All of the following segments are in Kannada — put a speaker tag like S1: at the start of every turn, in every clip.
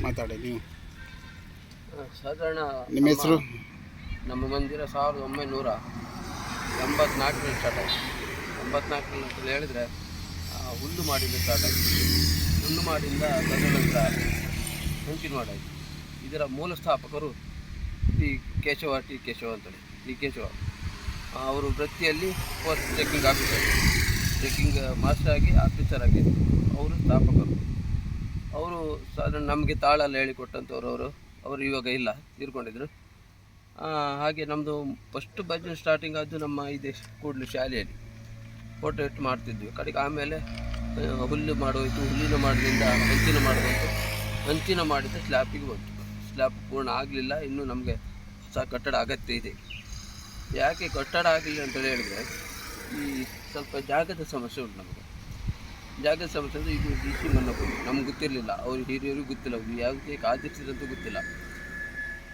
S1: ಮಾತಾಡಿ ನೀವು.
S2: ಸಾಧಾರಣ
S1: ನಿಮ್ಮ ಹೆಸರು?
S2: ನಮ್ಮ ಮಂದಿರ 1984ರಲ್ಲಿ ಸ್ಟಾರ್ಟ್ ಆಯಿತು. 84 ಅಂತ ಹೇಳಿದರೆ ಹುಲ್ಲು ಮಾಡಿದ್ದು ಸ್ಟಾರ್ಟ್ ಆಯಿತು. ಹುಲ್ಲು ಮಾಡಿಂದ ತದನಂತರ ಹಂಚಿನ ಮಾಡಾಯಿತು. ಇದರ ಮೂಲ ಸ್ಥಾಪಕರು ಕೇಶವ ಅಂತೇಳಿ ಕೇಶವ ಅವರು ವೃತ್ತಿಯಲ್ಲಿ post checking officer, checking master ಆಗಿ ಆಫೀಸರ್ ಆಗಿ ಅವರು ಸ್ಥಾಪಕರು. ಅವರು ಸಾಧಾರಣ ನಮಗೆ ತಾಳೆಲ್ಲ ಹೇಳಿಕೊಟ್ಟಂಥವ್ರು ಅವರು ಇವಾಗ ಇಲ್ಲ, ತೀರ್ಕೊಂಡಿದ್ರು. ಹಾಗೆ ನಮ್ಮದು ಫಸ್ಟ್ ಭಜನೆ ಸ್ಟಾರ್ಟಿಂಗ್ ಆದ್ದು ನಮ್ಮ ಇದೆ ಕೂಡಲು ಶಾಲೆಯಲ್ಲಿ ಫೋಟೋ ಇಟ್ಟು ಮಾಡ್ತಿದ್ವಿ. ಕಡೆಗೆ ಆಮೇಲೆ ಹುಲ್ಲು ಮಾಡೋಯಿತು. ಹುಲ್ಲಿನ ಮಾಡೋದ್ರಿಂದ ಹಂಚಿನ ಮಾಡೋದಂತು, ಹಂಚಿನ ಮಾಡಿದ ಸ್ಲ್ಯಾಪಿಗೆ ಬಂತು. ಸ್ಲ್ಯಾಪ್ ಪೂರ್ಣ ಆಗಲಿಲ್ಲ, ಇನ್ನೂ ನಮಗೆ ಹೊಸ ಕಟ್ಟಡ ಅಗತ್ಯ ಇದೆ. ಯಾಕೆ ಕಟ್ಟಡ ಆಗಲಿಲ್ಲ ಅಂತೇಳಿ ಹೇಳಿದರೆ, ಈ ಸ್ವಲ್ಪ ಜಾಗದ ಸಮಸ್ಯೆ ಉಂಟು ನಮಗೆ. ಜಾಗದ ಸಮಸ್ಯೆ ಅಂದರೆ ಇದು DC ಮನ್ನಪುರ ನಮ್ಗೆ ಗೊತ್ತಿರಲಿಲ್ಲ, ಅವ್ರು ಹಿರಿಯರಿಗೂ ಗೊತ್ತಿಲ್ಲ, ಅವ್ರು ಯಾವುದೇ ಆಧರಿಸಿದಂತೂ ಗೊತ್ತಿಲ್ಲ.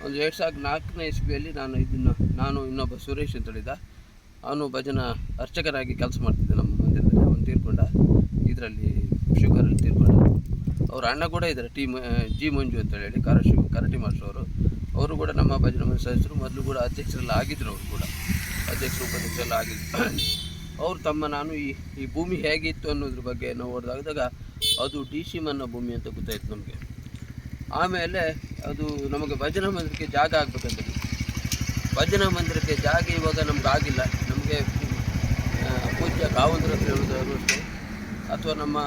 S2: ಒಂದು 2004ನೇ ಇಸ್ವಿಯಲ್ಲಿ ನಾನು ಇನ್ನೊಬ್ಬ ಸುರೇಶ್ ಅಂತೇಳಿದ, ಅವನು ಭಜನಾ ಅರ್ಚಕರಾಗಿ ಕೆಲಸ ಮಾಡ್ತಿದ್ದೆ ನಮ್ಮ ಮಂದಿರದಲ್ಲಿ. ಅವನು ತೀರ್ಕೊಂಡ, ಇದರಲ್ಲಿ ಶುಗರಲ್ಲಿ ತೀರ್ಕೊಂಡ. ಅವ್ರ ಅಣ್ಣ ಕೂಡ ಇದ್ದಾರೆ, ಜಿ ಮಂಜು ಅಂತೇಳಿ ಕರಟಿ ಮಾಸ್ಟರ್ ಅವರು ಕೂಡ ನಮ್ಮ ಭಜನಾ ಮಂದಿರ ಸದಸ್ಯರು. ಮೊದಲು ಕೂಡ ಅಧ್ಯಕ್ಷರೆಲ್ಲ ಆಗಿದ್ದರು, ಅವರು ಕೂಡ ಅಧ್ಯಕ್ಷರು ಉಪಾಧ್ಯಕ್ಷರೆಲ್ಲ ಆಗಿದ್ದರು. ಅವರು ನಾನು ಈ ಭೂಮಿ ಹೇಗಿತ್ತು ಅನ್ನೋದ್ರ ಬಗ್ಗೆ ನಾವು ಹೊಡೆದಾದಾಗ ಅದು DC ಮನ್ನ ಭೂಮಿ ಅಂತ ಗೊತ್ತಾಯಿತು ನಮಗೆ. ಆಮೇಲೆ ಅದು ನಮಗೆ ಭಜನಾ ಮಂದಿರಕ್ಕೆ ಜಾಗ ಆಗಬೇಕಂತ. ಭಜನಾ ಮಂದಿರಕ್ಕೆ ಜಾಗ ಇವಾಗ ನಮ್ಗೆ ಆಗಿಲ್ಲ. ನಮಗೆ ಪೂಜ್ಯ ಕಾವಂತರ ಹತ್ರ ಹೇಳೋದಾದ್ರು ಅಷ್ಟೇ, ಅಥವಾ ನಮ್ಮ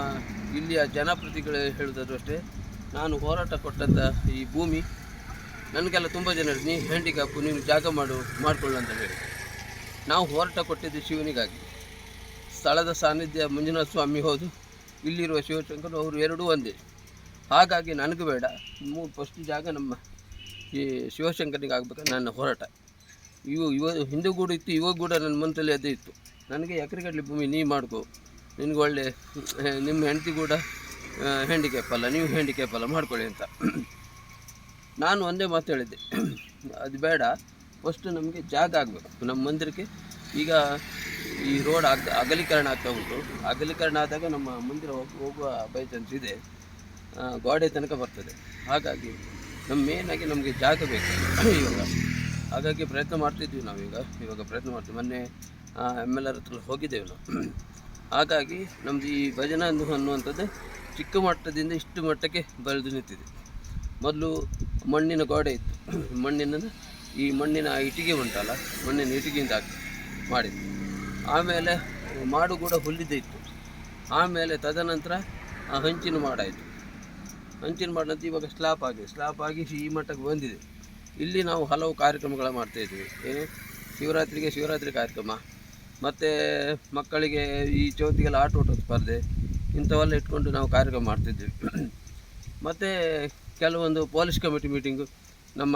S2: ಇಲ್ಲಿಯ ಜನಪ್ರತಿಗಳು ಹೇಳೋದಾದ್ರು ಅಷ್ಟೇ, ನಾನು ಹೋರಾಟ ಕೊಟ್ಟಂಥ ಈ ಭೂಮಿ ನನಗೆಲ್ಲ ತುಂಬ ಜನ ನೀ ಹ್ಯಾಂಡಿಕ್ಯಾಪು, ನೀನು ಜಾಗ ಮಾಡಿಕೊಳ್ಳು ಅಂತ ಹೇಳಿ. ನಾವು ಹೋರಾಟ ಕೊಟ್ಟಿದ್ದು ಶಿವನಿಗಾಗಿ. ಸ್ಥಳದ ಸಾನ್ನಿಧ್ಯ ಮಂಜುನಾಥ ಸ್ವಾಮಿ ಹೌದು, ಇಲ್ಲಿರುವ ಶಿವಶಂಕರ್ ಅವರು ಎರಡೂ ಒಂದೇ. ಹಾಗಾಗಿ ನನಗೂ ಬೇಡ, ಫಸ್ಟ್ ಜಾಗ ನಮ್ಮ ಈ ಶಿವಶಂಕರನಿಗೆ ಆಗಬೇಕು ನನ್ನ ಹೋರಾಟ. ಹಿಂದೂ ಕೂಡ ಇತ್ತು, ಇವಾಗ ಕೂಡ ನನ್ನ ಮನಸ್ಸಲ್ಲಿ ಅದೇ ಇತ್ತು. ನನಗೆ ಎಕರೆಗಟ್ಟಲೆ ಭೂಮಿ ನೀ ಮಾಡ್ಕೋ, ನಿನಗೆ ಒಳ್ಳೆ ನಿಮ್ಮ ಹೆಂಡತಿ ಕೂಡ ಹ್ಯಾಂಡಿಕ್ಯಾಪ್ ಅಲ್ಲ, ನೀವು ಹ್ಯಾಂಡಿಕ್ಯಾಪ್ ಅಲ್ಲ, ಮಾಡ್ಕೊಳ್ಳಿ ಅಂತ. ನಾನು ಒಂದೇ ಮಾತು ಹೇಳಿದ್ದೆ, ಅದು ಬೇಡ, ಫಸ್ಟ್ ನಮಗೆ ಜಾಗ ಆಗಬೇಕು ನಮ್ಮ ಮಂದಿರಕ್ಕೆ. ಈಗ ಈ ರೋಡ್ ಅಗಲೀಕರಣ ಆಗ್ತಾ ಉಂಟು. ಅಗಲೀಕರಣ ಆದಾಗ ನಮ್ಮ ಮಂದಿರ ಹೋಗುವ ಬೈ ಚಾನ್ಸ್ ಇದೆ, ಗೋಡೆ ತನಕ ಬರ್ತದೆ. ಹಾಗಾಗಿ ಮೇನಾಗಿ ನಮಗೆ ಜಾಗ ಬೇಕು ಇವಾಗ. ಹಾಗಾಗಿ ಪ್ರಯತ್ನ ಮಾಡ್ತಿದ್ವಿ ನಾವು. ಇವಾಗ ಪ್ರಯತ್ನ ಮಾಡ್ತೀವಿ. ಮೊನ್ನೆ MLR ಹತ್ರ ಹೋಗಿದ್ದೇವೆ ನಾವು. ಹಾಗಾಗಿ ನಮ್ಮದು ಈ ಭಜನಾ ಅನ್ನುವಂಥದ್ದು ಚಿಕ್ಕ ಮಟ್ಟದಿಂದ ಇಷ್ಟು ಮಟ್ಟಕ್ಕೆ ಬೆಳೆದು ನಿಂತಿದೆ. ಮೊದಲು ಮಣ್ಣಿನ ಗೋಡೆ ಇತ್ತು, ಈ ಮಣ್ಣಿನ ಇಟ್ಟಿಗೆ ಉಂಟಲ್ಲ, ಮಣ್ಣಿನ ಇಟ್ಟಿಗೆಯಿಂದ ಮಾಡಿದ್ದು. ಆಮೇಲೆ ಮಾಡು ಕೂಡ ಹುಲ್ಲಿದ್ದೇ ಇತ್ತು. ಆಮೇಲೆ ತದನಂತರ ಹಂಚಿನ ಮಾಡಾಯಿತು. ಹಂಚಿನ ಮಾಡಂತ ಇವಾಗ ಸ್ಲ್ಯಾಪ್ ಆಗಿ ಈ ಮಟ್ಟಕ್ಕೆ ಬಂದಿದೆ. ಇಲ್ಲಿ ನಾವು ಹಲವು ಕಾರ್ಯಕ್ರಮಗಳ ಮಾಡ್ತಾಯಿದ್ವಿ. ಶಿವರಾತ್ರಿ ಕಾರ್ಯಕ್ರಮ, ಮತ್ತು ಮಕ್ಕಳಿಗೆ ಈ ಚೌತಿಗೆಲ್ಲ ಆಟೋಟ ಸ್ಪರ್ಧೆ, ಇಂಥವೆಲ್ಲ ಇಟ್ಕೊಂಡು ನಾವು ಕಾರ್ಯಕ್ರಮ ಮಾಡ್ತಿದ್ವಿ. ಮತ್ತು ಕೆಲವೊಂದು ಪೊಲೀಸ್ ಕಮಿಟಿ ಮೀಟಿಂಗು, ನಮ್ಮ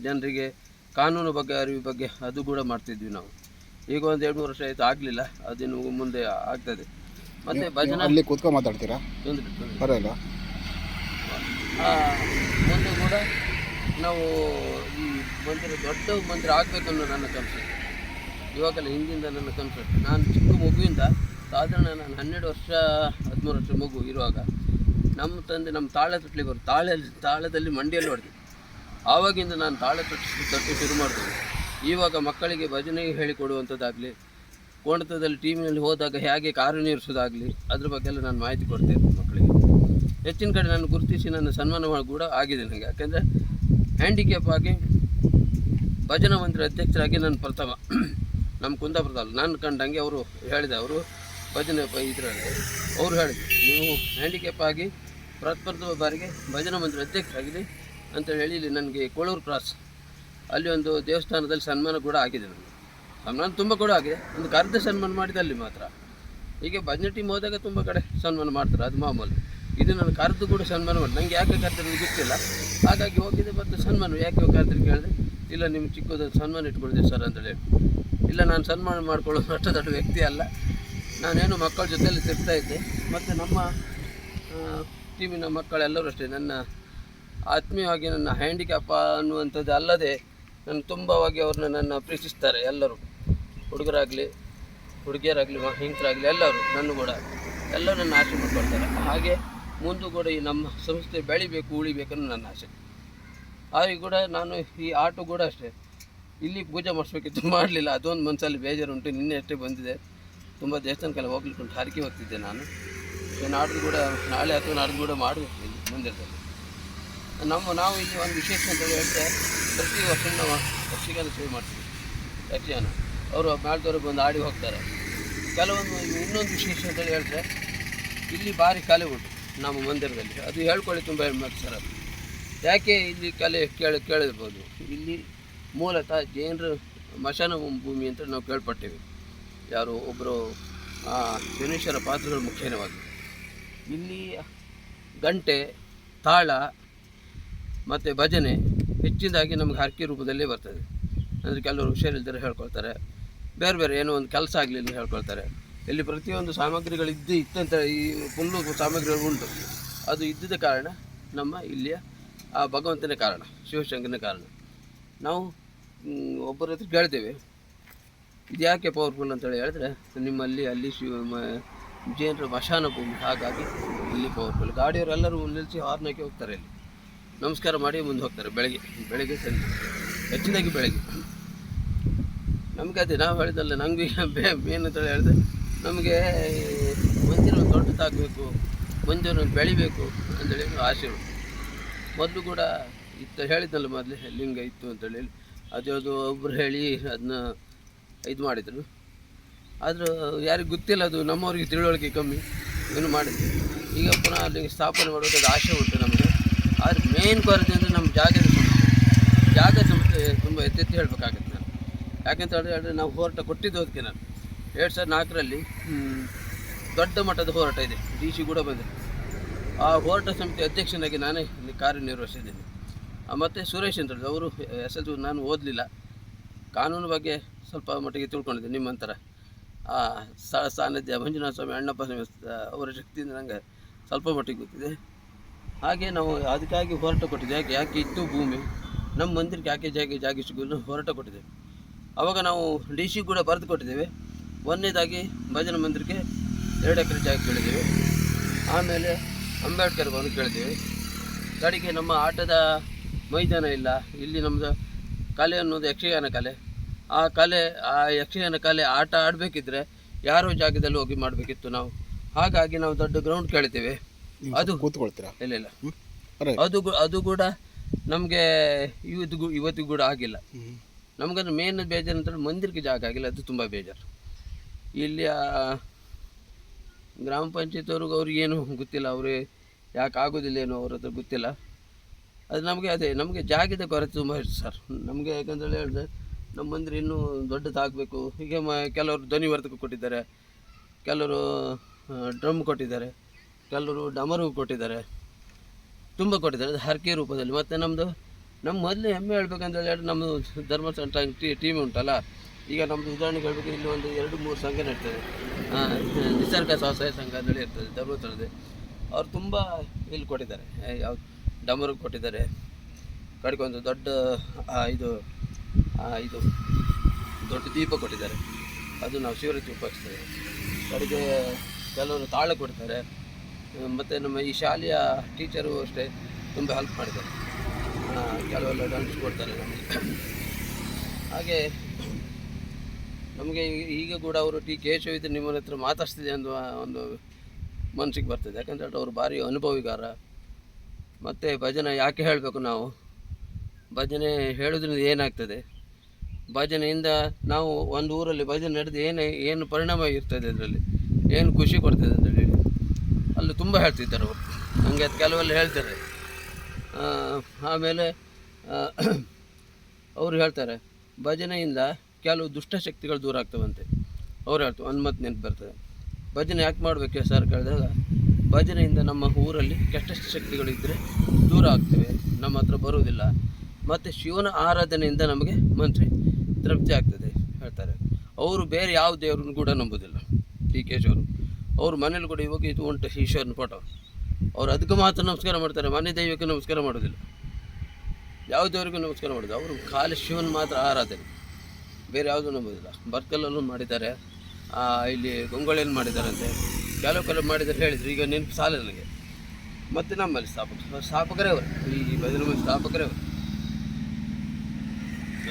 S2: ಜನರಿಗೆ ಕಾನೂನು ಬಗ್ಗೆ ಅರಿವು ಬಗ್ಗೆ ಅದು ಕೂಡ ಮಾಡ್ತಿದ್ವಿ ನಾವು. ಈಗ ಒಂದು 2-3 ವರ್ಷ ಆಯಿತು, ಆಗಲಿಲ್ಲ. ಅದಿನ್ನು ಮುಂದೆ ಆಗ್ತದೆ. ಮತ್ತು ಭಜನಾ
S1: ಅಲ್ಲಿ ಕೂತ್ಕೊಂಡು ಮಾತಾಡ್ತೀರಾ? ಪರವಾಗಿಲ್ಲ.
S2: ಮುಂದೆ ಕೂಡ ನಾವು ಈ ದೊಡ್ಡ ಮಂದಿರ ಆಗಬೇಕನ್ನೋ ನನ್ನ ಕನಸು. ಇವಾಗಲ್ಲ, ಹಿಂದಿಂದ ನನ್ನ ಕನಸು. ನಾನು ಚಿಕ್ಕ ಮಗುವಿಂದ ಸಾಧಾರಣ ನಾನು 12 ವರ್ಷ 13 ವರ್ಷ ಮಗು ಇರುವಾಗ ನಮ್ಮ ತಂದೆ ನಮ್ಮ ತಾಳೆ ತೊಟ್ಲಿಗೆ ಬರೋದು, ತಾಳದಲ್ಲಿ ಮಂಡಿಯಲ್ಲಿ ಹೊಡೆದು. ಆವಾಗಿಂದ ನಾನು ತಾಳೆ ತೊಟ್ಟಿ ಶುರು ಮಾಡಿದೆ. ಇವಾಗ ಮಕ್ಕಳಿಗೆ ಭಜನೆ ಹೇಳಿಕೊಡುವಂಥದ್ದಾಗಲಿ, ಕೋಣತದಲ್ಲಿ ಟೀಮಿನಲ್ಲಿ ಹೋದಾಗ ಹೇಗೆ ಕಾರ್ಯನಿರ್ವಹಿಸೋದಾಗಲಿ, ಅದ್ರ ಬಗ್ಗೆ ಎಲ್ಲ ನಾನು ಮಾಹಿತಿ ಕೊಡ್ತೇನೆ ಮಕ್ಕಳಿಗೆ. ಹೆಚ್ಚಿನ ಕಡೆ ನಾನು ಗುರುತಿಸಿ ನನ್ನ ಸನ್ಮಾನ ಕೂಡ ಆಗಿದೆ ನನಗೆ. ಯಾಕೆಂದರೆ ಹ್ಯಾಂಡಿಕ್ಯಾಪ್ ಆಗಿ ಭಜನಾ ಮಂದಿರ ಅಧ್ಯಕ್ಷರಾಗಿ ನಾನು ಪ್ರಥಮ ನಮ್ಮ ಕುಂದಾಪುರದಲ್ಲಿ ನಾನು ಕಂಡಂಗೆ ಅವರು ಭಜನೆ ಇದರಲ್ಲಿ ಅವರು ಹೇಳಿದ್ರು, ನೀವು ಹ್ಯಾಂಡಿಕ್ಯಾಪ್ ಆಗಿ ಪ್ರಥಮ ಬಾರಿಗೆ ಭಜನಾ ಮಂದಿರ ಅಧ್ಯಕ್ಷರಾಗಿದೆ ಅಂತೇಳಿ ಹೇಳಿ. ಇಲ್ಲಿ ನನಗೆ ಕೋಳೂರು ಕ್ರಾಸ್ ಅಲ್ಲಿ ಒಂದು ದೇವಸ್ಥಾನದಲ್ಲಿ ಸನ್ಮಾನ ಕೂಡ ಆಗಿದೆ. ನನಗೆ ಸನ್ಮಾನ ತುಂಬ ಕೂಡ ಆಗಿದೆ. ಒಂದು ಕರೆದ ಸನ್ಮಾನ ಮಾಡಿದೆ ಅಲ್ಲಿ ಮಾತ್ರ. ಹೀಗೆ ಭಜನೆ ಟೀಮ್ ಹೋದಾಗ ತುಂಬ ಕಡೆ ಸನ್ಮಾನ ಮಾಡ್ತಾರೆ, ಅದು ಮಾಮೂಲು. ಇದು ನಾನು ಕರೆದು ಕೂಡ ಸನ್ಮಾನ ಮಾಡಿ, ನನಗೆ ಯಾಕೆ ಕರೆದ್ರೆ ಗೊತ್ತಿಲ್ಲ. ಹಾಗಾಗಿ ಹೋಗಿದ್ದೆ, ಮತ್ತು ಸನ್ಮಾನ ಯಾಕೆ ಕರೆದ್ರೆ ಕೇಳಿದೆ, ಇಲ್ಲ ನಿಮ್ಮ ಚಿಕ್ಕದ ಸನ್ಮಾನ ಇಟ್ಕೊಳ್ತೀವಿ ಸರ್ ಅಂತೇಳಿ. ಇಲ್ಲ, ನಾನು ಸನ್ಮಾನ ಮಾಡ್ಕೊಳ್ಳೋದು ಅಷ್ಟು ದೊಡ್ಡ ವ್ಯಕ್ತಿ ಅಲ್ಲ, ನಾನೇನು ಮಕ್ಕಳ ಜೊತೆಯಲ್ಲಿ ತಿರ್ತಾಯಿದ್ದೆ. ಮತ್ತು ನಮ್ಮ ಟೀಮಿನ ಮಕ್ಕಳೆಲ್ಲರೂ ಅಷ್ಟೇ ನನ್ನ ಆತ್ಮೀಯವಾಗಿ, ನನ್ನ ಹ್ಯಾಂಡಿಕ್ಯಾಪ್ ಅನ್ನುವಂಥದ್ದು ಅಲ್ಲದೆ ನನ್ನ ತುಂಬವಾಗಿ ಅವ್ರನ್ನ ನನ್ನ ಪ್ರೀತಿಸ್ತಾರೆ ಎಲ್ಲರೂ, ಹುಡುಗರಾಗಲಿ ಹುಡುಗಿಯರಾಗಲಿ ಹೆಂಗಸರಾಗಲಿ ಎಲ್ಲರೂ ನನ್ನ ಕೂಡ ಎಲ್ಲರೂ ನನ್ನ ಆಶೀರ್ವಾದ ಕೊಡ್ತಾರೆ. ಹಾಗೆ ಮುಂದೆ ಕೂಡ ಈ ನಮ್ಮ ಸಂಸ್ಥೆ ಬೆಳಿಬೇಕು ಉಳಿಬೇಕನ್ನೋ ನನ್ನ ಆಸೆ. ಹಾಗೆ ಕೂಡ ನಾನು ಈ ಆಟೋ ಕೂಡ ಅಷ್ಟೇ ಇಲ್ಲಿ ಪೂಜೆ ಮಾಡಿಸ್ಬೇಕಿತ್ತು, ಮಾಡಲಿಲ್ಲ. ಅದೊಂದು ಮನಸ್ಸಲ್ಲಿ ಬೇಜಾರುಂಟು. ನಿನ್ನೆ ಅಷ್ಟೇ ಬಂದಿದೆ, ತುಂಬ ದೇವಸ್ಥಾನಕ್ಕೆಲ್ಲ ಹೋಗ್ಲಿಕ್ಕೆ ಉಂಟು, ಹರಕೆ ಹೋಗ್ತಿದ್ದೆ ನಾನು. ನಾಡ್ದು ಕೂಡ ನಾಳೆ ಅಥವಾ ನಾಡ್ದು ಕೂಡ ಮಾಡಬೇಕು ಇಲ್ಲಿ ಮಂದಿರದಲ್ಲಿ. ನಾವು ಇಲ್ಲಿ ಒಂದು ವಿಶೇಷ ಅಂತ ಹೇಳಿದ್ರೆ ಪ್ರತಿ ವರ್ಷ ನಾವು ಯಕ್ಷಗಾನ ಸೇವೆ ಮಾಡ್ತೀವಿ. ಯಕ್ಷಗಾನ ಅವರು ಮೇಲ್ದವರು ಬಂದು ಆಡಿ ಹೋಗ್ತಾರೆ. ಕೆಲವೊಂದು ಇನ್ನೊಂದು ವಿಶೇಷ ಅಂತೇಳಿ ಹೇಳಿದ್ರೆ ಇಲ್ಲಿ ಭಾರಿ ಕಲೆ ಉಂಟು ನಮ್ಮ ಮಂದಿರದಲ್ಲಿ. ಅದು ಹೇಳ್ಕೊಳ್ಳಿ ತುಂಬ ಸರ್. ಅದು ಯಾಕೆ ಇಲ್ಲಿ ಕಲೆ ಕೇಳಿರ್ಬೋದು. ಇಲ್ಲಿ ಮೂಲತಃ ಜೈನರ ಮಶಾನ ಭೂಮಿ ಅಂತ ನಾವು ಕೇಳ್ಪಟ್ಟೇವೆ. ಯಾರು ಒಬ್ಬರು ಶನೇಶ್ವರ ಪಾತ್ರಗಳು ಮುಖ್ಯವಾಗಿ ಇಲ್ಲಿ ಗಂಟೆ, ತಾಳ ಮತ್ತು ಭಜನೆ ಹೆಚ್ಚಿನದಾಗಿ ನಮಗೆ ಹರಕೆ ರೂಪದಲ್ಲೇ ಬರ್ತದೆ. ಅಂದರೆ ಕೆಲವರು ಹುಷಾರಿಲ್ದರೆ ಹೇಳ್ಕೊಳ್ತಾರೆ, ಬೇರೆ ಬೇರೆ ಏನೋ ಒಂದು ಕೆಲಸ ಆಗಲಿಲ್ಲ ಹೇಳ್ಕೊಳ್ತಾರೆ. ಇಲ್ಲಿ ಪ್ರತಿಯೊಂದು ಸಾಮಗ್ರಿಗಳು ಇತ್ತಂತ ಈ ಫುಲ್ಲು ಸಾಮಗ್ರಿಗಳು ಉಂಟು. ಅದು ಇದ್ದಿದ್ದ ಕಾರಣ ನಮ್ಮ ಇಲ್ಲಿಯ ಆ ಭಗವಂತನೇ ಕಾರಣ, ಶಿವಶಂಕರನೇ ಕಾರಣ. ನಾವು ಒಬ್ಬರ ಹತ್ರ ಕೇಳ್ತೇವೆ ಇದು ಯಾಕೆ ಪವರ್ಫುಲ್ ಅಂತೇಳಿ ಹೇಳಿದ್ರೆ ನಿಮ್ಮಲ್ಲಿ ಅಲ್ಲಿ ಜೈನರ ಮಶಾನ ಭೂಮಿ, ಹಾಗಾಗಿ ಇಲ್ಲಿ ಪವರ್ಫುಲ್. ಗಾಡಿಯವರೆಲ್ಲರೂ ನಿಲ್ಲಿಸಿ ಹಾರ್ನಕ್ಕೆ ಹೋಗ್ತಾರೆ, ಇಲ್ಲಿ ನಮಸ್ಕಾರ ಮಾಡಿ ಮುಂದೆ ಹೋಗ್ತಾರೆ. ಬೆಳಗ್ಗೆ ಸಂಜೆ, ಹೆಚ್ಚಿನಾಗಿ ಬೆಳಗ್ಗೆ. ನಮಗೆ ಅದೇ ನಾವು ಹೇಳಿದಲ್ಲ, ನಮಗೆ ಮೇನ್ ಅಂತೇಳಿ ಹೇಳಿದ್ರೆ ನಮಗೆ ಮಂದಿರ ದೊಡ್ಡದಾಗಬೇಕು, ಮಂದಿರ ಬೆಳಿಬೇಕು ಅಂತೇಳಿ ಆಸೆ ಉಂಟು. ಮೊದಲು ಕೂಡ ಹೇಳಿದ್ನಲ್ಲ ಮೊದಲೇ ಲಿಂಗ ಇತ್ತು ಅಂತೇಳಿ, ಅದು ಒಬ್ಬರು ಹೇಳಿ ಅದನ್ನ ಇದು ಮಾಡಿದರು. ಆದರೂ ಯಾರಿಗೆ ಗೊತ್ತಿಲ್ಲ, ಅದು ನಮ್ಮವ್ರಿಗೆ ತಿಳುವಳಿಕೆ ಕಮ್ಮಿ, ಏನು ಮಾಡಿದ್ವಿ. ಈಗ ಪುನಃ ಅಲ್ಲಿ ಸ್ಥಾಪನೆ ಮಾಡೋದು ಆಸೆ ಉಂಟು ನಮಗೆ. ಆದರೆ ಮೇನ್ ಕೊರತೆ ಅಂದರೆ ನಮ್ಮ ಜಾಗ ಸಂಸ್ಥೆ ತುಂಬ ಎತ್ತೆತ್ತಿ ಹೇಳಬೇಕಾಗತ್ತೆ ನಾನು. ಯಾಕೆಂತ ಹೇಳಿದ್ರೆ ನಾವು ಹೋರಾಟ ಕೊಟ್ಟಿದ್ದು ಅದಕ್ಕೆ. ನಾನು 2004ರಲ್ಲಿ ದೊಡ್ಡ ಮಟ್ಟದ ಹೋರಾಟ ಇದೆ, DC ಕೂಡ ಬಂದಿದೆ. ಆ ಹೋರಾಟ ಸಮಿತಿ ಅಧ್ಯಕ್ಷನಾಗಿ ನಾನೇ ಇಲ್ಲಿ ಕಾರ್ಯನಿರ್ವಹಿಸಿದ್ದೀನಿ. ಮತ್ತು ಸುರೇಶ್ ಅಂತ ಹೇಳಿದ್ರು, ಅವರು SLC ನಾನು ಓದಲಿಲ್ಲ, ಕಾನೂನು ಬಗ್ಗೆ ಸ್ವಲ್ಪ ಮಟ್ಟಿಗೆ ತಿಳ್ಕೊಂಡಿದ್ದೆ ನಿಮ್ಮಂತರ. ಸಾನ್ನಿಧ್ಯ ಮಂಜುನಾಥ ಸ್ವಾಮಿ, ಅಣ್ಣಪ್ಪ ಸ್ವಾಮಿ ಅವರ ಶಕ್ತಿಯಿಂದ ನನಗೆ ಸ್ವಲ್ಪ ಮಟ್ಟಿಗೆ ಗೊತ್ತಿದೆ. ಹಾಗೆ ನಾವು ಅದಕ್ಕಾಗಿ ಹೋರಾಟ ಕೊಟ್ಟಿದ್ದೆ. ಯಾಕೆ ಇತ್ತು ಭೂಮಿ ನಮ್ಮ ಮಂದಿರಕ್ಕೆ ಯಾಕೆ ಜಾಗ ಸಿಗಲು ಹೋರಾಟ ಕೊಟ್ಟಿದ್ದೇವೆ. ಆವಾಗ ನಾವು DC ಕೂಡ ಬರೆದು ಕೊಟ್ಟಿದ್ದೇವೆ. ಒಂದನೇದಾಗಿ ಭಜನ ಮಂದಿರಕ್ಕೆ 2 ಎಕರೆ ಜಾಗ ಕೇಳಿದ್ದೇವೆ. ಆಮೇಲೆ ಅಂಬೇಡ್ಕರ್ ಭವನ ಕೇಳಿದ್ದೇವೆ. ಕಡೆಗೆ ನಮ್ಮ ಆಟದ ಮೈದಾನ ಇಲ್ಲ, ಇಲ್ಲಿ ನಮ್ಮದು ಕಲೆ ಅನ್ನೋದು ಯಕ್ಷಗಾನ ಕಲೆ. ಆ ಯಕ್ಷಗಾನ ಕಲೆ ಆಟ ಆಡಬೇಕಿದ್ರೆ ಯಾರೋ ಜಾಗದಲ್ಲಿ ಹೋಗಿ ಮಾಡಬೇಕಿತ್ತು ನಾವು. ಹಾಗಾಗಿ ನಾವು ದೊಡ್ಡ ಗ್ರೌಂಡ್ ಕೇಳಿದ್ದೇವೆ. ಅದು
S1: ಕೂತ್ಕೊಳ್ತೀರಾ?
S2: ಇಲ್ಲ, ಅದು ಕೂಡ ನಮಗೆ ಇವತ್ತಿಗೂ ಕೂಡ ಆಗಿಲ್ಲ. ನಮಗಂದ್ರೆ ಮೇನ್ ಬೇಜಾರು ಅಂತೇಳಿ ಮಂದಿರಕ್ಕೆ ಜಾಗ ಆಗಿಲ್ಲ, ಅದು ತುಂಬ ಬೇಜಾರು. ಇಲ್ಲಿ ಗ್ರಾಮ ಪಂಚಾಯತ್ ಅವ್ರಿಗೇನು ಗೊತ್ತಿಲ್ಲ, ಅವರು ಯಾಕೆ ಆಗೋದಿಲ್ಲ ಏನೋ ಅವ್ರ ಹತ್ರ ಗೊತ್ತಿಲ್ಲ. ಅದು ನಮಗೆ ಜಾಗದ ಕೊರತೆ ತುಂಬ ಇತ್ತು ಸರ್ ನಮಗೆ. ಯಾಕಂತೇಳಿ ಹೇಳಿದ್ರೆ ನಮ್ಮ ಮಂದಿರ ಇನ್ನೂ ದೊಡ್ಡದಾಗಬೇಕು. ಹೀಗೆ ಕೆಲವರು ಧ್ವನಿವರ್ಧಕ ಕೊಟ್ಟಿದ್ದಾರೆ, ಕೆಲವರು ಡ್ರಮ್ ಕೊಟ್ಟಿದ್ದಾರೆ, ಕೆಲವರು ಡಮರು ಕೊಟ್ಟಿದ್ದಾರೆ, ತುಂಬ ಕೊಟ್ಟಿದ್ದಾರೆ. ಅದು ಹರಕೆ ರೂಪದಲ್ಲಿ. ಮತ್ತು ನಮ್ಮ ಮೊದಲು ಹೆಮ್ಮೆ ಹೇಳ್ಬೇಕಂತೇಳಿ ಹೇಳಿದ್ರೆ ನಮ್ಮದು ಧರ್ಮಸ್ಥಳ ಟೀಮ್ ಉಂಟಲ್ಲ. ಈಗ ನಮ್ಮದು ಉದಾಹರಣೆಗೆ ಹೇಳಬೇಕು, ಇಲ್ಲಿ ಒಂದು 2-3 ಸಂಘ ಇರ್ತದೆ. ನಿಸರ್ಗ ಸ್ವಸಹಾಯ ಸಂಘ ಅಂತೇಳಿ ಇರ್ತದೆ ಧರ್ಮಸ್ಥಳದ. ಅವ್ರು ತುಂಬ ಇಲ್ಲಿ ಕೊಟ್ಟಿದ್ದಾರೆ. ಯಾವ್ದು ಡಮರು ಕೊಟ್ಟಿದ್ದಾರೆ, ಕಡೆಗೆ ಒಂದು ದೊಡ್ಡ ಇದು ದೊಡ್ಡ ದೀಪ ಕೊಟ್ಟಿದ್ದಾರೆ, ಅದು ನಾವು ಶಿವರಾತ್ರಿ ಉಪಯೋಗಿಸ್ತೇವೆ. ಕಡೆಗೆ ಕೆಲವರು ತಾಳ ಕೊಡ್ತಾರೆ. ಮತ್ತು ನಮ್ಮ ಈ ಶಾಲೆಯ ಟೀಚರು ಅಷ್ಟೇ ತುಂಬ ಹೆಲ್ಪ್ ಮಾಡಿದ್ದಾರೆ. ಕೆಲವೆಲ್ಲ ಡಾನ್ಸ್ ಕೊಡ್ತಾರೆ ನಮಗೆ. ಹಾಗೆ ನಮಗೆ ಈಗ ಕೂಡ ಅವರು ಕೇಶವ ಇದ್ದರೆ ನಿಮ್ಮ ಹತ್ರ ಮಾತಾಡ್ತಿದೆ ಅನ್ನುವ ಒಂದು ಮನಸ್ಸಿಗೆ ಬರ್ತದೆ. ಯಾಕಂತ ಹೇಳಿದ್ರೆ ಅವರು ಭಾರಿ ಅನುಭವಿಗಾರ. ಮತ್ತು ಭಜನೆ ಯಾಕೆ ಹೇಳಬೇಕು, ನಾವು ಭಜನೆ ಹೇಳೋದ್ರಿಂದ ಏನಾಗ್ತದೆ, ಭಜನೆಯಿಂದ ನಾವು ಒಂದು ಊರಲ್ಲಿ ಭಜನೆ ನಡೆದು ಏನು ಪರಿಣಾಮ ಇರ್ತದೆ, ಅದರಲ್ಲಿ ಏನು ಖುಷಿ ಕೊಡ್ತದೆ ಅಂತೇಳಿ ಅಲ್ಲಿ ತುಂಬ ಹೇಳ್ತಿದ್ದಾರೆ ಅವರು. ನನಗೆ ಅದು ಕೆಲವೆಲ್ಲ ಹೇಳ್ತಾರೆ. ಆಮೇಲೆ ಅವರು ಹೇಳ್ತಾರೆ ಭಜನೆಯಿಂದ ಕೆಲವು ದುಷ್ಟಶಕ್ತಿಗಳು ದೂರ ಆಗ್ತವಂತೆ. ಅವ್ರು ಹೇಳ್ತಾರೆ, ಒಂದು ಮತ್ತೆ ನೆನಪು ಬರ್ತದೆ. ಭಜನೆ ಯಾಕೆ ಮಾಡಬೇಕು ಸರ್ ಕೇಳಿದಾಗ, ಭಜನೆಯಿಂದ ನಮ್ಮ ಊರಲ್ಲಿ ಕೆಟ್ಟ ಶಕ್ತಿಗಳಿದ್ದರೆ ದೂರ ಆಗ್ತವೆ, ನಮ್ಮ ಹತ್ರ ಬರುವುದಿಲ್ಲ. ಮತ್ತು ಶಿವನ ಆರಾಧನೆಯಿಂದ ನಮಗೆ ಮನಸ್ಸು ತೃಪ್ತಿ ಆಗ್ತದೆ ಹೇಳ್ತಾರೆ. ಅವರು ಬೇರೆ ಯಾವ ದೇವ್ರನ್ನು ಕೂಡ ನಂಬೋದಿಲ್ಲ. DKಶ್ ಅವರು ಮನೇಲಿ ಕೂಡ ಇವಾಗ ಇದು ಉಂಟು ಈಶ್ವರನ ಫೋಟೋ, ಅವ್ರು ಅದಕ್ಕೆ ಮಾತ್ರ ನಮಸ್ಕಾರ ಮಾಡ್ತಾರೆ. ಮನೆ ದೈವಕ್ಕೆ ನಮಸ್ಕಾರ ಮಾಡೋದಿಲ್ಲ, ಯಾವ ದೇವರಿಗೂ ನಮಸ್ಕಾರ ಮಾಡೋದು. ಅವರು ಖಾಲಿ ಶಿವನ ಮಾತ್ರ ಆರಾಧನೆ, ಬೇರೆ ಯಾವುದೂ ನಂಬೋದಿಲ್ಲ. ಬರ್ಕಲ್ಲೂ ಮಾಡಿದ್ದಾರೆ, ಇಲ್ಲಿ ಗಂಗೊಳ್ಳಿಯಲ್ಲಿ ಮಾಡಿದ್ದಾರಂತೆ, ಕೆಲವು ಮಾಡಿದ್ದಾರೆ ಹೇಳಿದ್ರು. ಈಗ ನೆನಪು ಸಾಲ ನನಗೆ ಮತ್ತು ನಮ್ಮಲ್ಲಿ ಸ್ಥಾಪಕರೇ ಅವರು, ಈ ಭಜನೆ ಮಂದಿರ ಸ್ಥಾಪಕರೇ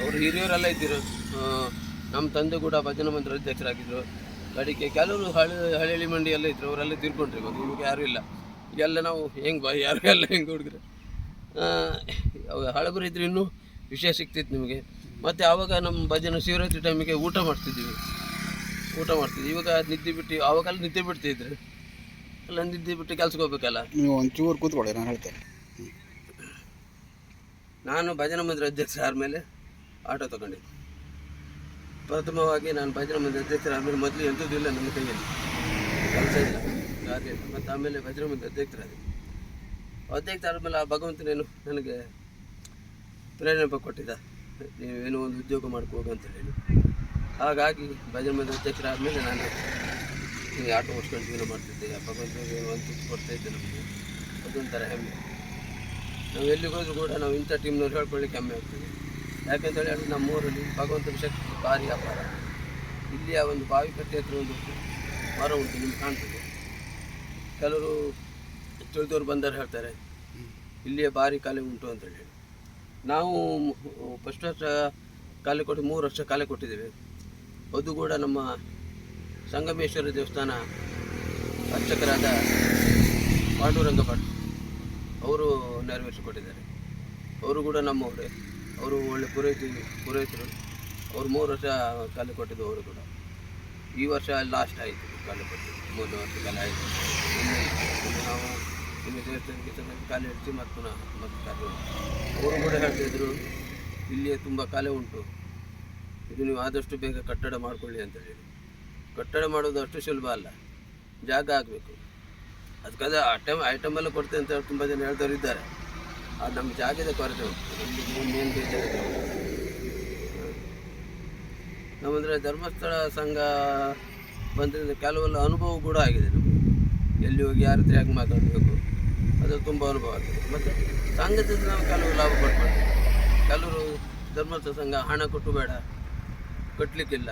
S2: ಅವರು ಹಿರಿಯವರೆಲ್ಲ ಇದ್ದರು. ನಮ್ಮ ತಂದೆ ಕೂಡ ಭಜನೆ ಮಂದಿರ ಅಧ್ಯಕ್ಷರಾಗಿದ್ದರು. ಕಡೆಗೆ ಕೆಲವರು ಹಳ್ಳಿ ಮಂಡಿ ಎಲ್ಲ ಇದ್ದರು, ಅವರೆಲ್ಲ ತಿರ್ಕೊಂಡ್ರಿ. ಇವಾಗ ಯಾರೂ ಇಲ್ಲ. ಈಗೆಲ್ಲ ನಾವು ಯಾರು ಎಲ್ಲ ಹೆಂಗೆ ಹುಡುಗ್ರೆ ಹಳಬರು ಇದ್ರೆ ಇನ್ನೂ ವಿಷಯ ಸಿಗ್ತಿತ್ತು ನಿಮಗೆ. ಮತ್ತು ಆವಾಗ ನಮ್ಮ ಭಜನೆ ಶಿವರಾತ್ರಿ ಟೈಮಿಗೆ ಊಟ ಮಾಡ್ತಿದ್ವಿ. ಇವಾಗ ನಿದ್ದೆ ಬಿಟ್ಟು, ಆವಾಗೆಲ್ಲ ನಿದ್ದೆ ಬಿಡ್ತಿದ್ರು. ಎಲ್ಲ ನಿದ್ದೆ ಬಿಟ್ಟು ಕೆಲ್ಸಕ್ಕೆ ಹೋಗ್ಬೇಕಲ್ಲ.
S1: ನೀವು ಒಂಚೂರು ಕೂತ್ಕೊಳ್ಳಿ, ನಾನು ಹೇಳ್ತೇನೆ.
S2: ನಾನು ಭಜನೆ ಮಂದಿರ ಅಧ್ಯಕ್ಷ ಆದಮೇಲೆ ಆಟೋ ತಗೊಂಡಿದ್ದೆ. ಪ್ರಥಮವಾಗಿ ನಾನು ಭಜನೆ ಮಂದಿರ ಅಧ್ಯಕ್ಷರಾದಮೇಲೆ ಮೊದಲು ಎಂಥದ್ದು ಇಲ್ಲ ನಮ್ಮ ಕೈಯಲ್ಲಿ, ಕೆಲಸ ಇಲ್ಲ, ಕಾರ್ಯ ಇಲ್ಲ. ಮತ್ತು ಆಮೇಲೆ ಭಜನೆ ಮಂದಿರ ಅಧ್ಯಕ್ಷರಾದೆ. ಅಧ್ಯಕ್ಷ ಆದಮೇಲೆ ಆ ಭಗವಂತನೇನು ನನಗೆ ಪ್ರೇರಣೆ ಕೊಟ್ಟಿದ್ದ, ನೀವೇನೋ ಒಂದು ಉದ್ಯೋಗ ಮಾಡ್ಕೋಗ ಅಂತೇಳಿ. ಹಾಗಾಗಿ ಭಜನೆ ಮಂದಿರ ಅಧ್ಯಕ್ಷರಾದಮೇಲೆ ನಾನು ಆಟೋ ಓಡಿಸ್ಕೊಂಡು ಜೀವನ ಮಾಡ್ತಿದ್ದೆ. ಭಗವಂತನಿಗೆ ಒಂದು ಕೊಡ್ತಾಯಿದ್ದೆ. ನಮಗೆ ಅದೊಂಥರ ಹೆಮ್ಮೆ. ನಾವು ಎಲ್ಲಿಗೆ ಹೋದರೂ ಕೂಡ ನಾವು ಇಂಥ ಟೀಮ್ನವ್ರು ಹೇಳ್ಕೊಳ್ಳಿಕ್ಕೆ ಹೆಮ್ಮೆ ಆಗ್ತದೆ. ಯಾಕೆಂತೇಳಿ ಹೇಳಿ ನಮ್ಮೂರಲ್ಲಿ ಭಗವಂತನ ಶಕ್ತಿ ಭಾರಿ ಅಪಾರ. ಇಲ್ಲಿಯ ಒಂದು ಬಾವಿ ಕಟ್ಟೆ ಹತ್ರ ಒಂದು ಮರ ಉಂಟು, ನಿಮ್ಗೆ ಕಾಣ್ತದೆ. ಕೆಲವರು ತಿಳಿದವ್ರು ಬಂದರು ಹೇಳ್ತಾರೆ ಇಲ್ಲಿಯ ಭಾರಿ ಕಲೆ ಉಂಟು ಅಂತೇಳಿ. ನಾವು ಫಸ್ಟ್ ವರ್ಷ ಕಾಲೆ ಕೊಟ್ಟು 3 ವರ್ಷ ಕಾಲೆ ಕೊಟ್ಟಿದ್ದೇವೆ. ಅದು ಕೂಡ ನಮ್ಮ ಸಂಗಮೇಶ್ವರ ದೇವಸ್ಥಾನ ಅರ್ಚಕರಾದ ಪಾಂಡುರಂಗ ಭಟ್ ಅವರು ನೆರವೇರಿಸಿಕೊಟ್ಟಿದ್ದಾರೆ. ಅವರು ಕೂಡ ನಮ್ಮವರೇ. ಅವರು ಒಳ್ಳೆ ಪುರೋಹಿತರು. ಅವರು 3 ವರ್ಷ ಕಾಲೆ ಕೊಟ್ಟಿದ್ದು. ಅವರು ಕೂಡ ಈ ವರ್ಷ ಲಾಸ್ಟ್ ಆಯಿತು ಕಾಲೆ ಕೊಟ್ಟು. 3 ವರ್ಷ ಕಾಲ ಆಯಿತು. ನಾವು ಇನ್ನು ದೇವಸ್ಥಾನಕ್ಕೆ ಕಾಲೆ ಹಿಡಿಸಿ ಮತ್ತು ಕಾರ್ಯ. ಅವರು ಕೂಡ ಹೇಳ್ತಾಯಿದ್ರು ಇಲ್ಲಿಯೇ ತುಂಬ ಕಾಲೆ ಉಂಟು, ಇದು ನೀವು ಆದಷ್ಟು ಬೇಗ ಕಟ್ಟಡ ಮಾಡಿಕೊಳ್ಳಿ ಅಂತೇಳಿ. ಕಟ್ಟಡ ಮಾಡೋದು ಅಷ್ಟು ಸುಲಭ ಅಲ್ಲ, ಜಾಗ ಆಗಬೇಕು. ಅದಕ್ಕಾದ ಐಟಮೆಲ್ಲ ಕೊಡ್ತೇವೆ ಅಂತ ತುಂಬ ಜನ ಹೇಳ್ದವ್ರು ಇದ್ದಾರೆ. ಅದು ನಮ್ಮ ಜಾಗದ ಕೊರತೆ ಉಂಟು. ನಮ್ಮದು ಮೇನ್ ಬೇಜಾರಿದೆ. ನಮ್ಮಂದರೆ ಧರ್ಮಸ್ಥಳ ಸಂಘ ಬಂದರೆ ಕೆಲವೆಲ್ಲ ಅನುಭವ ಕೂಡ ಆಗಿದೆ ನಮಗೆ. ಎಲ್ಲಿ ಹೋಗಿ ಯಾರ ಹತ್ರ ಹೇಗೆ ಮಾತಾಡಬೇಕು ಅದು ತುಂಬ ಅನುಭವ ಆಗಿದೆ. ಮತ್ತು ಸಂಘದಿಂದ ನಾವು ಕೆಲವು ಲಾಭ ಪಡ್ಕೊಳ್ತೀವಿ. ಕೆಲವರು ಧರ್ಮಸ್ಥಳ ಸಂಘ ಹಣ ಕೊಟ್ಟು ಬೇಡ, ಕಟ್ಟಲಿಕ್ಕಿಲ್ಲ,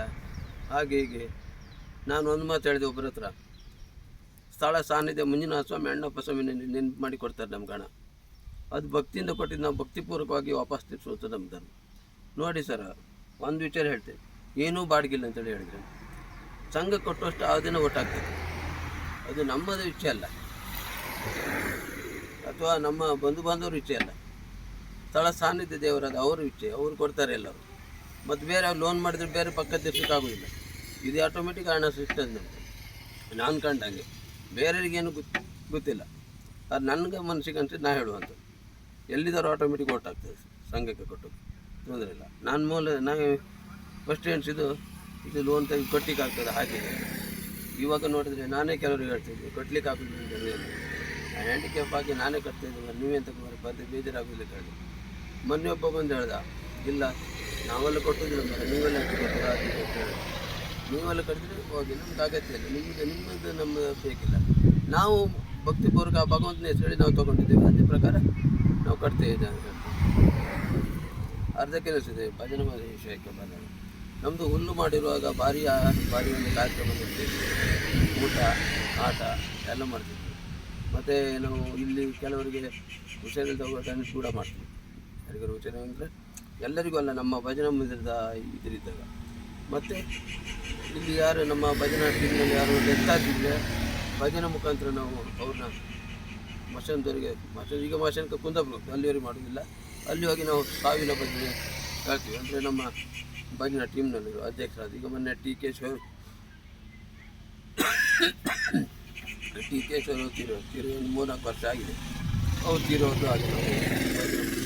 S2: ಹಾಗೆ ಹೀಗೆ. ನಾನು ಒಂದು ಮಾತು ಹೇಳಿದೆ ಒಬ್ಬರ ಹತ್ರ, ಸ್ಥಳ ಸಾನ್ನಿಧ್ಯ ಮಂಜುನಾಥ ಸ್ವಾಮಿ ಅಣ್ಣಪ್ಪ ಸ್ವಾಮಿ ನೆನಪು ಮಾಡಿ ಕೊಡ್ತಾರೆ ನಮ್ಗೆ ಹಣ. ಅದು ಭಕ್ತಿಯಿಂದ ಕೊಟ್ಟಿದ್ದು ನಾವು ಭಕ್ತಿಪೂರ್ವಕವಾಗಿ ವಾಪಸ್ ತಿರ್ಸೋದು ನಮ್ಮ ಧರ್ಮ. ನೋಡಿ ಸರ್, ಒಂದು ವಿಚಾರ ಹೇಳ್ತೇವೆ, ಏನೂ ಬಾಡಿಗಿಲ್ಲ ಅಂತೇಳಿ ಹೇಳಿದರೆ ಸಂಘ ಕೊಟ್ಟುವಷ್ಟು ಆ ದಿನ ಒಟ್ಟಾಗ್ತದೆ. ಅದು ನಮ್ಮದು ಇಚ್ಛೆ ಅಲ್ಲ, ಅಥವಾ ನಮ್ಮ ಬಂಧು ಬಾಂಧವರು ಇಚ್ಛೆ ಅಲ್ಲ. ಸ್ಥಳ ಸಾನ್ನಿಧ್ಯ ದೇವರಾದ ಅವರು ಇಚ್ಛೆ, ಅವರು ಕೊಡ್ತಾರೆ ಎಲ್ಲರೂ. ಮತ್ತು ಬೇರೆ ಅವ್ರು ಲೋನ್ ಮಾಡಿದ್ರೆ ಬೇರೆ ಪಕ್ಕದ ತಿರ್ಸೋಕ್ಕಾಗೋದಿಲ್ಲ. ಇದು ಆಟೋಮೆಟಿಕ್ ಹಣ ಸಿಗ್ತದೆ ನಮಗೆ. ನಾನು ಕಂಡಂಗೆ ಬೇರೆಯವರಿಗೇನು ಗೊತ್ತಿಲ್ಲ. ಅದು ನನಗೆ ಮನಸ್ಸಿಗೆ ಅನ್ಸಿದ್ದು ನಾ ಹೇಳುವಂಥದ್ದು. ಎಲ್ಲಿದ್ದಾರೋ ಆಟೋಮೆಟಿಕ್ ಒಟ್ಟಾಗ್ತದೆ, ಸಂಘಕ್ಕೆ ಕೊಟ್ಟು ತೊಂದರೆ ಇಲ್ಲ. ನಾನು ಫಸ್ಟ್ ಎಣಿಸಿದ್ದು ಇದು ಲೋನ್ ತೆಗೆದು ಕಟ್ಟಲಿಕ್ಕೆ ಆಗ್ತದೆ. ಹಾಗೆ ಇವಾಗ ನೋಡಿದರೆ ನಾನೇ ಕೆಲವ್ರಿಗೆ ಹೇಳ್ತಿದ್ದೆ ಕಟ್ಟಲಿಕ್ಕೆ ಆಗೋದಿಲ್ಲ. ಹ್ಯಾಂಡಿಕ್ಯಾಪ್ ಆಗಿ ನಾನೇ ಕಟ್ತಾಯಿದ್ದೆ, ನೀವೇಂತ ಬಂದು ಬೇಜಾರಾಗೋದಿಲ್ಲ ಕೇಳಿ. ಮೊನ್ನೆ ಒಬ್ಬ ಬಂದು ಹೇಳ್ದ, ಇಲ್ಲ ನಾವೆಲ್ಲ ಕೊಟ್ಟೋದಿಲ್ಲ ಮರ, ನೀವೆಲ್ಲ ಕೊಡ್ತೀರಾ ಅಂತ ಹೇಳಿ. ನೀವೆಲ್ಲ ಕಟ್ಟಿದ್ರೆ ಹೋಗಿ, ನಮ್ಗೆ ಅಗತ್ಯ ಇಲ್ಲ, ನಿಮ್ಮದು ನಮ್ಗೆ ಬೇಕಿಲ್ಲ. ನಾವು ಭಕ್ತಿಪೂರ್ವಕ ಭಗವಂತನ ಹೆಸರು ಹೇಳಿ ನಾವು ತೊಗೊಂಡಿದ್ದೇವೆ, ಅದೇ ಪ್ರಕಾರ ನಾವು ಕಟ್ತಾ ಇದ್ದೇವೆ ಅಂತ ಹೇಳ್ತೀವಿ. ಅರ್ಧಕ್ಕೆ ನಿಲ್ಲಿಸಿದೆ ಭಜನೆ ವಿಷಯಕ್ಕೆ ಬಂದಾಗ. ನಮ್ಮದು ಹುಲ್ಲು ಮಾಡಿರುವಾಗ ಭಾರಿ ಒಂದು ಕಾರ್ಯಕ್ರಮ ಮಾಡ್ತೀವಿ, ಊಟ ಆಟ ಎಲ್ಲ ಮಾಡ್ತಿದ್ವಿ. ಮತ್ತು ನಾವು ಇಲ್ಲಿ ಕೆಲವರಿಗೆ ಹುಷಾರಿಲ್ಲದ ಟೆನ್ಸ್ ಕೂಡ ಮಾಡ್ತೀವಿ. ಯಾರಿಗಾರು ಹುಷಾರು ಅಂದರೆ ಎಲ್ಲರಿಗೂ ಅಲ್ಲ, ನಮ್ಮ ಭಜನಾ ಮಂದಿರದ ಇದರಿದ್ದಾಗ. ಮತ್ತು ಇಲ್ಲಿ ಯಾರು ನಮ್ಮ ಭಜನಾ ಟೀಮ್ನಲ್ಲಿ ಯಾರು ಡೆತ್ ಆಗಿದ್ದರೆ ಭಜನೆ ಮುಖಾಂತರ ನಾವು ಅವ್ರನ್ನ ಮಶಾನದವರಿಗೆ ಈಗ ಮಶಾನಕ್ಕೆ ಕುಂದಾಪುರ ಅಲ್ಲಿವರೆಗೆ ಮಾಡೋದಿಲ್ಲ, ಅಲ್ಲಿ ಹೋಗಿ ನಾವು ಸಾವಿನ ಭಜನೆ ಹೇಳ್ತೀವಿ. ಅಂದರೆ ನಮ್ಮ ಭಜನಾ ಟೀಮ್ನಲ್ಲಿರೋ ಅಧ್ಯಕ್ಷರಾದ ಈಗ ಮೊನ್ನೆ ಟಿ ಕೆ ಶೋರ್ ತೀರೋ 3-4 ವರ್ಷ ಆಗಿದೆ. ಅವ್ರು ತೀರೋದು ಹಾಗೆ ನಾವು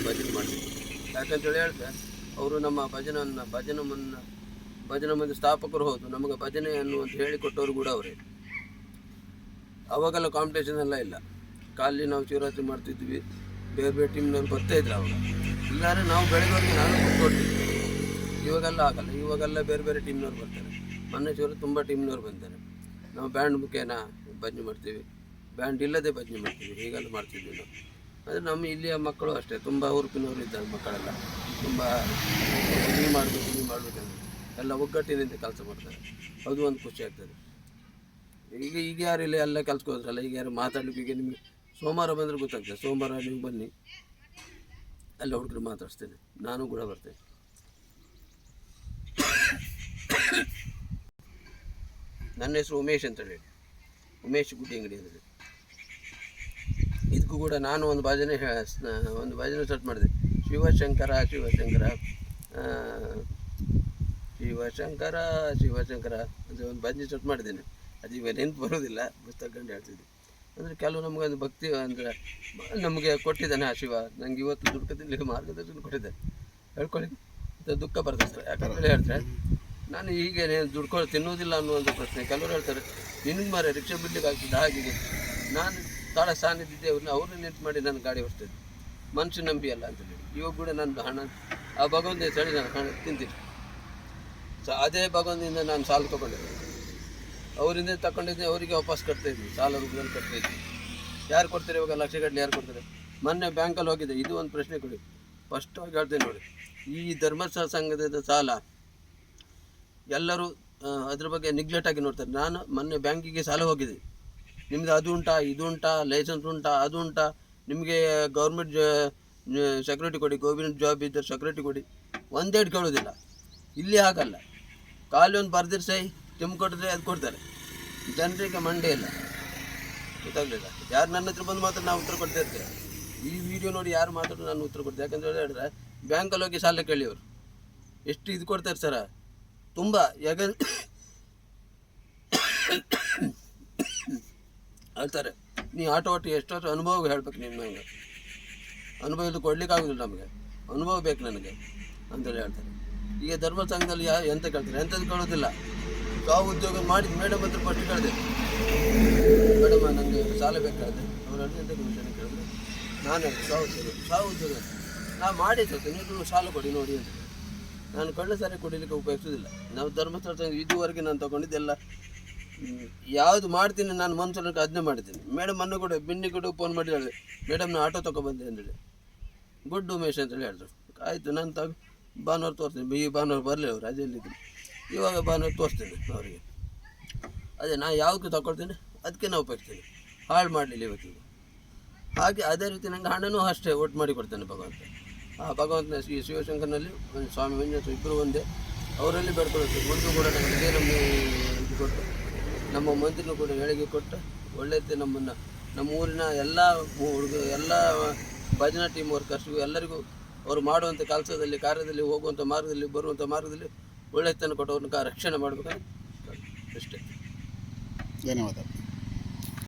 S2: ಭಜನೆ ಮಾಡ್ತೀವಿ. ಯಾಕಂತೇಳಿ ಹೇಳ್ತಾರೆ, ಅವರು ನಮ್ಮ ಭಜನ ಮಂದಿ ಸ್ಥಾಪಕರು ಹೌದು. ನಮಗೆ ಭಜನೆ ಅನ್ನುವಂತ ಹೇಳಿಕೊಟ್ಟವರು ಕೂಡ ಅವರೇ. ಅವಾಗೆಲ್ಲ ಕಾಂಪಿಟೇಷನ್ ಎಲ್ಲ ಇಲ್ಲ. ಕಾಲಿ ನಾವು ಶಿವರಾತ್ರಿ ಮಾಡ್ತಿದ್ವಿ, ಬೇರೆ ಬೇರೆ ಟೀಮ್ನವ್ರು ಬರ್ತಾಯಿದ್ರು ಅವಾಗ. ಇಲ್ಲಾಂದರೆ ನಾವು ಬೆಳಗ್ಗೆವರೆಗೆ ನಾನು ಕೊಡ್ತಿದ್ವಿ. ಇವಾಗೆಲ್ಲ ಆಗಲ್ಲ, ಇವಾಗೆಲ್ಲ ಬೇರೆ ಬೇರೆ ಟೀಮ್ನವ್ರು ಬರ್ತಾರೆ. ಮೊನ್ನೆ ಶಿವರಾತ್ರಿ ತುಂಬ ಟೀಮ್ನವ್ರು ಬಂತಾರೆ. ನಾವು ಬ್ಯಾಂಡ್ ಮುಖೇನ ಭಜನೆ ಮಾಡ್ತೀವಿ, ಬ್ಯಾಂಡ್ ಇಲ್ಲದೆ ಭಜನೆ ಮಾಡ್ತೀವಿ, ಹೀಗೆಲ್ಲ ಮಾಡ್ತಿದ್ವಿ ನಾವು. ಆದರೆ ನಮ್ಮ ಇಲ್ಲಿಯ ಮಕ್ಕಳು ಅಷ್ಟೇ, ತುಂಬ ಹುರುಪಿನವರು ಇದ್ದಾರೆ ಮಕ್ಕಳೆಲ್ಲ. ತುಂಬ ನೀವು ಮಾಡಬೇಕಂದ್ರೆ ಎಲ್ಲ ಒಗ್ಗಟ್ಟಿನಿಂದ ಕೆಲಸ ಮಾಡ್ತಾರೆ. ಅದು ಒಂದು ಖುಷಿ ಆಗ್ತದೆ. ಈಗ ಯಾರು ಇಲ್ಲ, ಎಲ್ಲ ಕೆಲ್ಸಕ್ಕೆ ಹೋದ್ರಲ್ಲ, ಈಗ ಯಾರು ಮಾತಾಡ್ಲಿಕ್ಕೆ ಈಗ ನಿಮಗೆ ಸೋಮವಾರ ಬಂದರೆ ಗೊತ್ತಾಗ್ತದೆ. ಸೋಮವಾರ ನೀವು ಬನ್ನಿ, ಎಲ್ಲ ಹುಡುಗರು ಮಾತಾಡಿಸ್ತೇನೆ, ನಾನು ಕೂಡ ಬರ್ತೇನೆ. ನನ್ನ ಹೆಸರು ಉಮೇಶ್ ಅಂತ ಹೇಳಿ, ಉಮೇಶ್ ಗುಡ್ಡಿ ಅಂಗಡಿ ಅಂದರೆ. ಇದಕ್ಕೂ ಕೂಡ ನಾನು ಒಂದು ಭಜನೆ ಸ್ಟಾರ್ಟ್ ಮಾಡಿದೆ. ಶಿವಶಂಕರ ಶಿವಶಂಕರ ಶಿವಶಂಕರ ಶಿವಶಂಕರ ಅಂತ ಒಂದು ಭಜನೆ ಸ್ಟಾರ್ಟ್ ಮಾಡಿದ್ದೇನೆ. ಅದು ಇವಾಗ ನೆನಪು ಬರೋದಿಲ್ಲ, ಪುಸ್ತಕ ಕಂಡು ಹೇಳ್ತಿದ್ದೆ. ಅಂದರೆ ಕೆಲವು ನಮಗೊಂದು ಭಕ್ತಿ ಅಂದರೆ ನಮಗೆ ಕೊಟ್ಟಿದ್ದಾನೆ ಆ ಶಿವ. ನನಗೆ ಇವತ್ತು ದುಡ್ಕದಲ್ಲಿ ಮಾರ್ಗದರ್ಶನ ಕೊಟ್ಟಿದ್ದಾನೆ. ಹೇಳ್ಕೊಳ್ಳಿ ಅಂತ ದುಃಖ ಬರ್ತದೆ ಸರ್. ಯಾಕಂದರೆ ಹೇಳ್ತಾರೆ ನಾನು ಹೀಗೆ ದುಡ್ಕೊಂಡು ತಿನ್ನುವುದಿಲ್ಲ ಅನ್ನುವಂಥ ಪ್ರಶ್ನೆ. ಕೆಲವರು ಹೇಳ್ತಾರೆ ನಿನಗೆ ಮಾರೆ ರಿಕ್ಷಾ ಬಿಡ್ಲಿಕ್ಕೆ ಆಗ್ತದೆ. ಹಾಗೆ ನಾನು ತಾಳ ಸಾನ್ನಿಧ್ಯ ಅವ್ರನ್ನ ನೆನ್ಪು ಮಾಡಿ ನಾನು ಗಾಡಿ ಓಡಿಸ್ತಿದ್ದೆ. ಮನುಷ್ಯ ನಂಬಿ ಅಲ್ಲ ಅಂತೇಳಿ ಇವಾಗ ಕೂಡ ನಾನು ಹಣ ಆ ಭಗವಂತ ಹೇಳಿ ನಾನು ಹಣ ತಿಂತೀನಿ. ಸೊ ಅದೇ ಭಗವಂತದಿಂದ ನಾನು ಸಾಲ ತೊಗೊಂಡಿದ್ದೆ, ಅವರಿಂದ ತಗೊಂಡಿದ್ದೆ, ಅವರಿಗೆ ವಾಪಸ್ ಕಟ್ತಾಯಿದ್ವಿ, ಸಾಲ ರೂಪದಲ್ಲಿ ಕಟ್ತಾಯಿದ್ವಿ. ಯಾರು ಕೊಡ್ತಾರೆ ಇವಾಗ? ಲಕ್ಷಗಟ್ಟಲೆ ಯಾರು ಕೊಡ್ತಾರೆ? ಮೊನ್ನೆ ಬ್ಯಾಂಕಲ್ಲಿ ಹೋಗಿದ್ದೆ. ಇದು ಒಂದು ಪ್ರಶ್ನೆ ಕೊಡಿ, ಫಸ್ಟಾಗಿ ಹೇಳ್ತೇನೆ ನೋಡಿ. ಈ ಧರ್ಮಸ್ಥಳ ಸಂಘದ ಸಾಲ ಎಲ್ಲರೂ ಅದ್ರ ಬಗ್ಗೆ ನೆಗ್ಲೆಕ್ಟ್ ಆಗಿ ನೋಡ್ತಾರೆ. ನಾನು ಮೊನ್ನೆ ಬ್ಯಾಂಕಿಗೆ ಸಾಲ ಹೋಗಿದ್ದೆ. ನಿಮ್ಮದು ಅದು ಉಂಟಾ, ಇದು ಉಂಟಾ, ಲೈಸೆನ್ಸ್ ಉಂಟಾ, ಅದು ಉಂಟಾ, ನಿಮಗೆ ಗೌರ್ಮೆಂಟ್ ಸೆಕ್ಯೂರಿಟಿ ಕೊಡಿ, ಗೌರ್ಮೆಂಟ್ ಜಾಬ್ ಇದ್ದರೆ ಸೆಕ್ಯೂರಿಟಿ ಕೊಡಿ, ಒಂದೇಟು ಕೇಳೋದಿಲ್ಲ. ಇಲ್ಲಿ ಹಾಗಲ್ಲ. ಖಾಲಿ ಒಂದು ಬರ್ದಿರ್ ಸೈ ತುಂಬ ಕೊಟ್ಟಿದ್ರೆ ಅದು ಕೊಡ್ತಾರೆ. ಜನರಿಗೆ ಮಂಡೆ ಇಲ್ಲ, ಗೊತ್ತಾಗಲಿಲ್ಲ. ಯಾರು ನನ್ನ ಹತ್ರ ಬಂದು ಮಾತ್ರ ನಾವು ಉತ್ತರ ಕೊಡ್ತಾ ಇರ್ತೇವೆ. ಈ ವಿಡಿಯೋ ನೋಡಿ ಯಾರು ಮಾತಾಡೋದು ನಾನು ಉತ್ತರ ಕೊಡ್ತೇವೆ. ಯಾಕಂತ ಹೇಳಿದ್ರೆ ಬ್ಯಾಂಕಲ್ಲಿ ಹೋಗಿ ಸಾಲ ಕೇಳಿ ಅವರು ಎಷ್ಟು ಇದು ಕೊಡ್ತಾರೆ ಸರ, ತುಂಬ. ಯಾಕಂದ್ರೆ ಹೇಳ್ತಾರೆ ನೀ ಆಟೋ ಎಷ್ಟೋ ಅನುಭವ ಹೇಳ್ಬೇಕು. ನೀವು ನನಗೆ ಅನುಭವ ಇದು ಕೊಡ್ಲಿಕ್ಕೆ ಆಗೋದಿಲ್ಲ, ನಮಗೆ ಅನುಭವ ಬೇಕು ನನಗೆ ಅಂತೇಳಿ ಹೇಳ್ತಾರೆ. ಈಗ ಧರ್ಮ ಸಂಘದಲ್ಲಿ ಎಂತ ಕೇಳ್ತಾರೆ? ಎಂಥದ್ದು ಕೇಳೋದಿಲ್ಲ. ತಾವು ಉದ್ಯೋಗ ಮಾಡಿ ಮೇಡಮ್ ಹತ್ರ ಫಸ್ಟ್ ಕೇಳಿದೆ, ಮೇಡಮ್ ನನಗೆ ಸಾಲ ಬೇಕಾಗಿದೆ. ಅವ್ರು ಎಂತ ಕಮಿಷನ್ ಕೇಳಿದ್ರೆ ನಾನು ಸಾವು ಉದ್ಯೋಗ ನಾವು ಮಾಡಿ ಸತ್ತು, ನೀವು ಸಾಲ ಕೊಡಿ ನೋಡಿ ಅಂತ. ನಾನು ಕಳ್ಳ ಸಾರಿ ಕೊಡಲಿಕ್ಕೆ ಉಪಯೋಗಿಸೋದಿಲ್ಲ. ನಾವು ಧರ್ಮಸ್ಥಳ ಸಂಘ ಇದುವರೆಗೆ ನಾನು ತೊಗೊಂಡಿದ್ದೆಲ್ಲ ಯಾವುದು ಮಾಡ್ತೀನಿ ನಾನು ಮನ್ಸೂರಿಗೆ ಅದನ್ನೇ ಮಾಡ್ತೀನಿ. ಮೇಡಮ್ ಅನ್ನು ಕೂಡ ಬಿನ್ನಿ ಕೂಡ ಫೋನ್ ಮಾಡಿ ಹೇಳಿದೆ, ಮೇಡಮ್ ನಾನು ಆಟೋ ತೊಗೊಬಂದೆ ಅಂತೇಳಿ. ಗುಡ್ ಉಮೇಶ್ ಅಂತೇಳಿ ಹೇಳಿದ್ರು. ಆಯಿತು, ನಾನು ಭಾನುವಾರ ತೋರಿಸ್ತೀನಿ. ಈ ಭಾನುವಾರ ಬರಲಿ, ಅವರು ರಜೆಯಲ್ಲಿದ್ದರು. ಇವಾಗ ಭಾನುವಾರ ತೋರಿಸ್ತೀನಿ ಅವರಿಗೆ. ಅದೇ ನಾನು ಯಾವ್ದು ತಗೊಳ್ತೀನಿ ಅದಕ್ಕೆ ನಾವು ಉಪಯೋಗಿಸ್ತೀನಿ, ಹಾಳು ಮಾಡಲಿಲ್ಲ ಇವತ್ತಿಗೆ. ಹಾಗೆ ಅದೇ ರೀತಿ ನನಗೆ ಹಣನೂ ಅಷ್ಟೇ ಒಟ್ಟು ಮಾಡಿ ಕೊಡ್ತೇನೆ ಭಗವಂತ. ಆ ಭಗವಂತನ ಈ ಶಿವಶಂಕರನಲ್ಲಿ ಒಂದು ಸ್ವಾಮಿ ಮಂಜು ಇಬ್ಬರು ಒಂದೇ, ಅವರಲ್ಲಿ ಬೇಡ್ಕೊಳ್ಳುತ್ತೆ. ಮುಂದೆ ಕೂಡ ನಮಗೆ ನಮಗೆ ಇದು ಕೊಟ್ಟು, ನಮ್ಮ ಮಂತ್ರಿನೂ ಕೂಡ ಹೇಳಿಕೆ ಕೊಟ್ಟು ಒಳ್ಳೆಯದೇ ನಮ್ಮನ್ನು, ನಮ್ಮ ಊರಿನ ಎಲ್ಲ ಹುಡುಗರು, ಎಲ್ಲ ಭಜನಾ ಟೀಮ್ ವರ್ಕರ್ಸ್ಗೂ ಎಲ್ಲರಿಗೂ ಅವರು ಮಾಡುವಂಥ ಕೆಲಸದಲ್ಲಿ, ಕಾರ್ಯದಲ್ಲಿ, ಹೋಗುವಂಥ ಮಾರ್ಗದಲ್ಲಿ, ಬರುವಂಥ ಮಾರ್ಗದಲ್ಲಿ ಒಳ್ಳೆತನ ಕೊಟ್ಟು ಅವ್ರನ್ನ ರಕ್ಷಣೆ ಮಾಡಬೇಕಂತ ಅಷ್ಟೇ.
S1: ಧನ್ಯವಾದ.